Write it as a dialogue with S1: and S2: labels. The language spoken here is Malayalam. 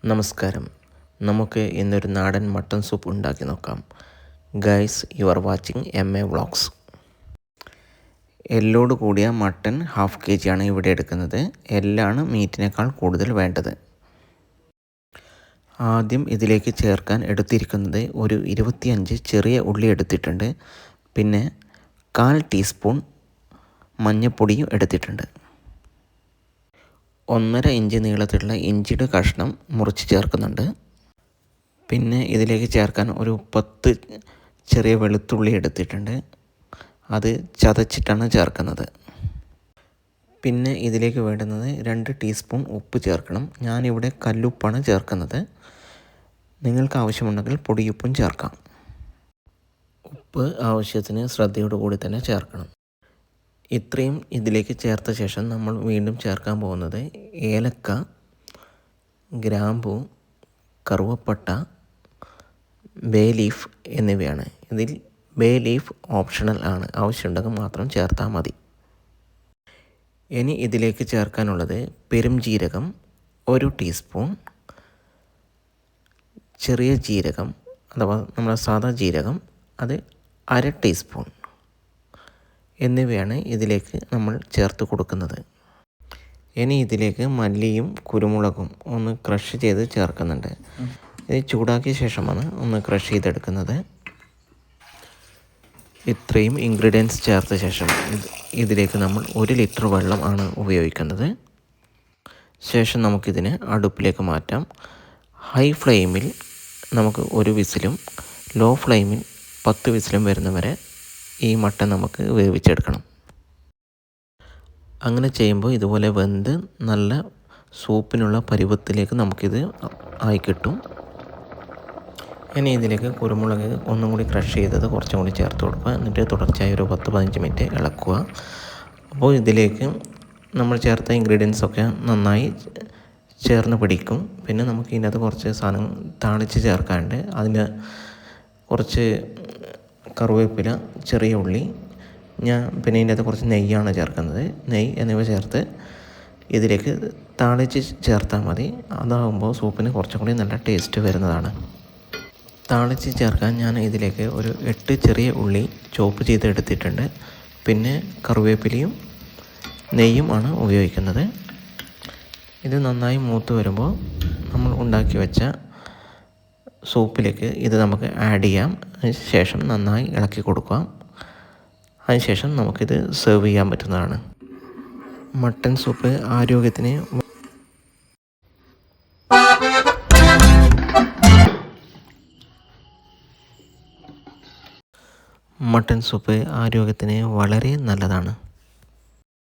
S1: നമസ്കാരം. നമുക്ക് ഇന്നൊരു നാടൻ മട്ടൺ സൂപ്പ് ഉണ്ടാക്കി നോക്കാം. Guys, you are watching MA vlogs. എല്ലോട് കൂടിയ മട്ടൺ 1/2 kg ആണ് ഇവിടെ എടുക്കുന്നത്. എല്ലാണ് മീറ്റിനേക്കാൾ കൂടുതൽ വേണ്ടത്. ആദ്യം ഇതിലേക്ക് ചേർക്കാൻ എടുത്തിരിക്കുന്നത് ഒരു 25 ചെറിയ ഉള്ളി എടുത്തിട്ടുണ്ട്. പിന്നെ 1/4 ടീസ്പൂൺ മഞ്ഞൾപ്പൊടിയും എടുത്തിട്ടുണ്ട്. 1.5 ഇഞ്ച് നീളത്തിലുള്ള ഇഞ്ചിയുടെ കഷ്ണം മുറിച്ച് ചേർക്കുന്നുണ്ട്. പിന്നെ ഇതിലേക്ക് ചേർക്കാൻ ഒരു 10 ചെറിയ വെളുത്തുള്ളി എടുത്തിട്ടുണ്ട്. അത് ചതച്ചിട്ടാണ് ചേർക്കുന്നത്. പിന്നെ ഇതിലേക്ക് വേണ്ടുന്നത് 2 ടീസ്പൂൺ ഉപ്പ് ചേർക്കണം. ഞാനിവിടെ കല്ലുപ്പാണ് ചേർക്കുന്നത്. നിങ്ങൾക്ക് ആവശ്യമുണ്ടെങ്കിൽ പൊടിയുപ്പും ചേർക്കാം. ഉപ്പ് ആവശ്യത്തിന് ശ്രദ്ധയോടുകൂടി തന്നെ ചേർക്കണം. ഇത്രയും ഇതിലേക്ക് ചേർത്ത ശേഷം നമ്മൾ വീണ്ടും ചേർക്കാൻ പോകുന്നത് ഏലക്ക, ഗ്രാമ്പൂ, കറുവപ്പട്ട, ബേ ലീഫ് എന്നിവയാണ്. ഇതിൽ ബേ ലീഫ് ഓപ്ഷണൽ ആണ്, ആവശ്യമുണ്ടെങ്കിൽ മാത്രം ചേർത്താൽ മതി. ഇനി ഇതിലേക്ക് ചേർക്കാനുള്ളത് പെരുംജീരകം 1 ടീസ്പൂൺ, ചെറിയ ജീരകം അഥവാ നമ്മുടെ സാധാ ജീരകം അത് 1/2 ടീസ്പൂൺ എന്നിവയാണ് ഇതിലേക്ക് നമ്മൾ ചേർത്ത് കൊടുക്കുന്നത്. ഇനി ഇതിലേക്ക് മല്ലിയും കുരുമുളകും ഒന്ന് ക്രഷ് ചെയ്ത് ചേർക്കുന്നുണ്ട്. ഇത് ചൂടാക്കിയ ശേഷമാണ് ഒന്ന് ക്രഷ് ചെയ്തെടുക്കുന്നത്. ഇത്രയും ഇൻഗ്രീഡിയൻസ് ചേർത്ത ശേഷം ഇതിലേക്ക് നമ്മൾ 1 ലിറ്റർ വെള്ളം ആണ് ഉപയോഗിക്കുന്നത്. ശേഷം നമുക്കിതിനെ അടുപ്പിലേക്ക് മാറ്റാം. ഹൈ ഫ്ലെയിമിൽ നമുക്ക് 1 വിസിലും ലോ ഫ്ലെയിമിൽ 10 വിസിലും വരുന്നവരെ ഈ മട്ടൺ നമുക്ക് വേവിച്ചെടുക്കണം. അങ്ങനെ ചെയ്യുമ്പോൾ ഇതുപോലെ വെന്ത് നല്ല സൂപ്പിനുള്ള പരുവത്തിലേക്ക് നമുക്കിത് ആയി കിട്ടും. ഇനി ഇതിലേക്ക് കുരുമുളക് ഒന്നും കൂടി ക്രഷ് ചെയ്തത് കുറച്ചും കൂടി ചേർത്ത് കൊടുക്കുക. എന്നിട്ട് തുടർച്ചയായി ഒരു 10-15 മിനിറ്റ് ഇളക്കുക. അപ്പോൾ ഇതിലേക്ക് നമ്മൾ ചേർത്ത ഇൻഗ്രീഡിയൻസ് ഒക്കെ നന്നായി ചേർന്ന് പിടിക്കും. പിന്നെ നമുക്ക് ഇതിനകത്ത് കുറച്ച് സാധനം താളിച്ച് ചേർക്കാനുണ്ട്. അതിന് കുറച്ച് കറിവേപ്പില, ചെറിയ ഉള്ളി, പിന്നെ ഇതിൻ്റെ അകത്ത് കുറച്ച് നെയ്യാണ് ചേർക്കുന്നത്. നെയ്യ് എന്നിവ ചേർത്ത് ഇതിലേക്ക് താളിച്ച് ചേർത്താൽ മതി. അതാകുമ്പോൾ സൂപ്പിന് കുറച്ചും കൂടി നല്ല ടേസ്റ്റ് വരുന്നതാണ്. താളിച്ച് ചേർക്കാൻ ഞാൻ ഇതിലേക്ക് ഒരു 8 ചെറിയ ഉള്ളി ചോപ്പ് ചെയ്ത് എടുത്തിട്ടുണ്ട്. പിന്നെ കറിവേപ്പിലയും നെയ്യും ആണ് ഉപയോഗിക്കുന്നത്. ഇത് നന്നായി മൂത്ത് വരുമ്പോൾ നമ്മൾ ഉണ്ടാക്കി വെച്ച സൂപ്പിലേക്ക് ഇത് നമുക്ക് ആഡ് ചെയ്യാം. അതിനുശേഷം നന്നായി ഇളക്കി കൊടുക്കാം. അതിനുശേഷം നമുക്കിത് സെർവ് ചെയ്യാൻ പറ്റുന്നതാണ്. മട്ടൺ സൂപ്പ് ആരോഗ്യത്തിന് വളരെ നല്ലതാണ്.